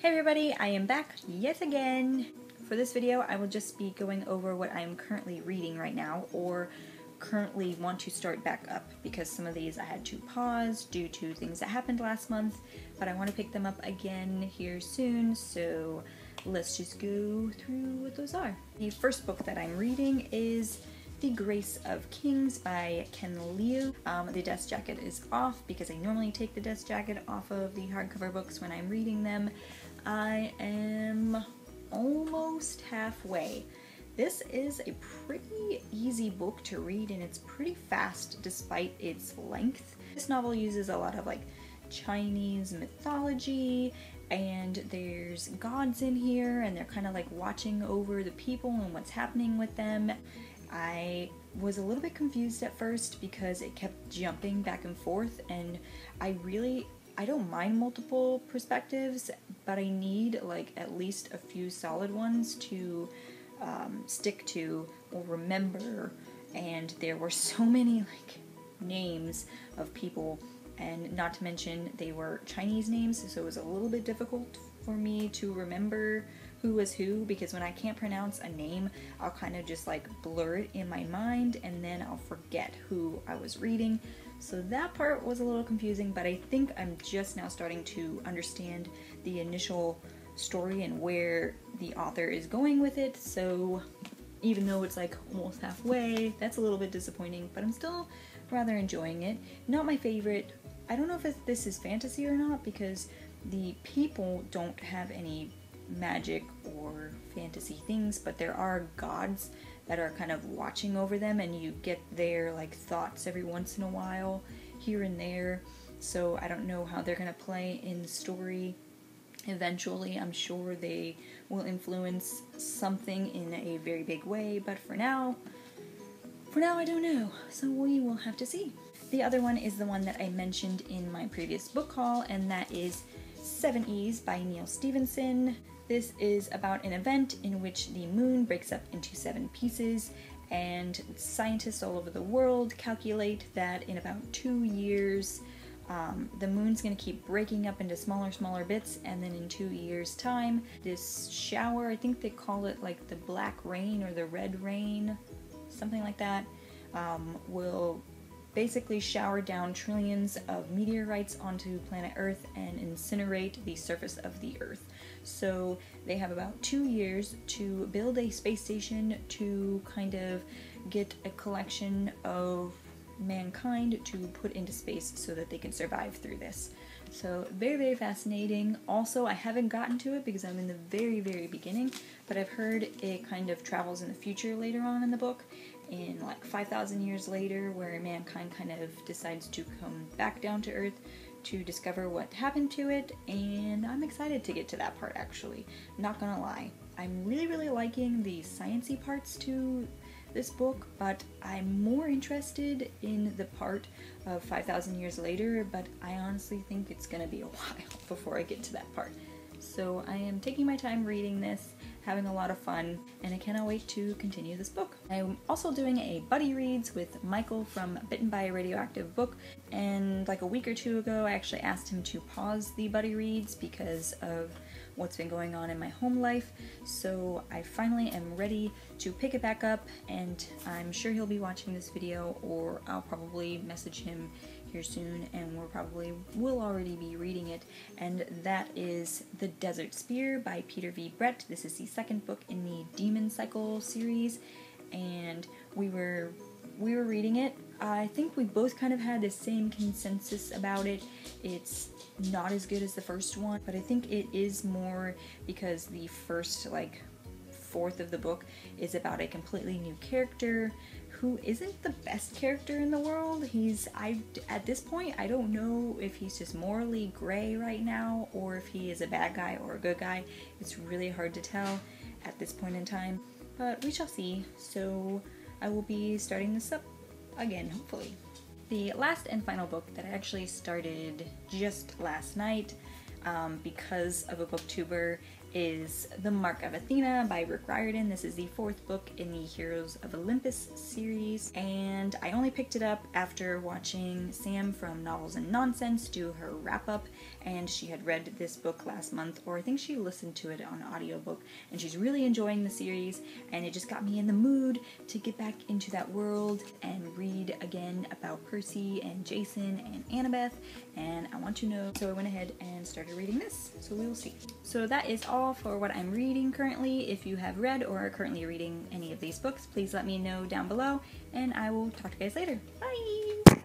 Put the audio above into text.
Hey everybody, I am back yet again. For this video, I will just be going over what I am currently reading right now, or currently want to start back up, because some of these I had to pause due to things that happened last month, but I want to pick them up again here soon, so let's just go through what those are. The first book that I'm reading is The Grace of Kings by Ken Liu. The desk jacket is off because I normally take the desk jacket off of the hardcover books when I'm reading them. I am almost halfway. This is a pretty easy book to read and it's pretty fast despite its length. This novel uses a lot of Chinese mythology, and there's gods in here and they're kind of watching over the people and what's happening with them. I was a little bit confused at first because it kept jumping back and forth, and I don't mind multiple perspectives, but I need at least a few solid ones to stick to or remember, and there were so many names of people, and not to mention they were Chinese names, so it was a little bit difficult for me to remember who was who, because when I can't pronounce a name, I'll kind of just blur it in my mind and then I'll forget who I was reading. So that part was a little confusing, but I think I'm just now starting to understand the initial story and where the author is going with it. So even though it's almost halfway, that's a little bit disappointing, but I'm still rather enjoying it. Not my favorite. I don't know if this is fantasy or not, because the people don't have any magic or fantasy things, but there are gods that are kind of watching over them, and you get their thoughts every once in a while here and there. So I don't know how they're gonna play in the story. Eventually I'm sure they will influence something in a very big way, but for now I don't know, so we will have to see. The other one is the one that I mentioned in my previous book haul, and that is 7 E's by Neal Stephenson. This is about an event in which the moon breaks up into 7 pieces, and scientists all over the world calculate that in about 2 years the moon's going to keep breaking up into smaller bits, and then in 2 years time this shower, I think they call it the black rain or the red rain, something like that, will basically shower down trillions of meteorites onto planet Earth and incinerate the surface of the Earth. So they have about 2 years to build a space station to kind of get a collection of mankind to put into space so that they can survive through this. So very fascinating. Also, I haven't gotten to it because I'm in the very beginning, but I've heard it kind of travels in the future later on in the book, in 5,000 years later, where mankind kind of decides to come back down to Earth to discover what happened to it, and I'm excited to get to that part actually, not gonna lie. I'm really liking the sciencey parts to this book, but I'm more interested in the part of 5,000 years later, but I honestly think it's gonna be a while before I get to that part. So I am taking my time reading this, having a lot of fun, and I cannot wait to continue this book. I'm also doing a buddy reads with Michael from Bitten by a Radioactive Book, and a week or two ago I actually asked him to pause the buddy reads because of what's been going on in my home life, so I finally am ready to pick it back up, and I'm sure he'll be watching this video, or I'll probably message him here soon and we'll already be reading it, and that is The Desert Spear by Peter V. Brett. This is the second book in the Demon Cycle series, and we were reading it. I think we both kind of had the same consensus about it. It's not as good as the first one, but I think it is more because the first fourth of the book is about a completely new character who isn't the best character in the world. At this point, I don't know if he's just morally gray right now, or if he is a bad guy or a good guy. It's really hard to tell at this point in time, but we shall see. So I will be starting this up again, hopefully. The last and final book that I actually started just last night because of a booktuber, is The Mark of Athena by Rick Riordan. This is the 4th book in the Heroes of Olympus series, and I only picked it up after watching Sam from Novels and Nonsense do her wrap-up, and she had read this book last month, or I think she listened to it on audiobook, and she's really enjoying the series, and it just got me in the mood to get back into that world and read again about Percy and Jason and Annabeth, and I want to know, so I went ahead and started reading this, so we will see. So that is all for what I'm reading currently. If you have read or are currently reading any of these books, please let me know down below, and I will talk to you guys later. Bye!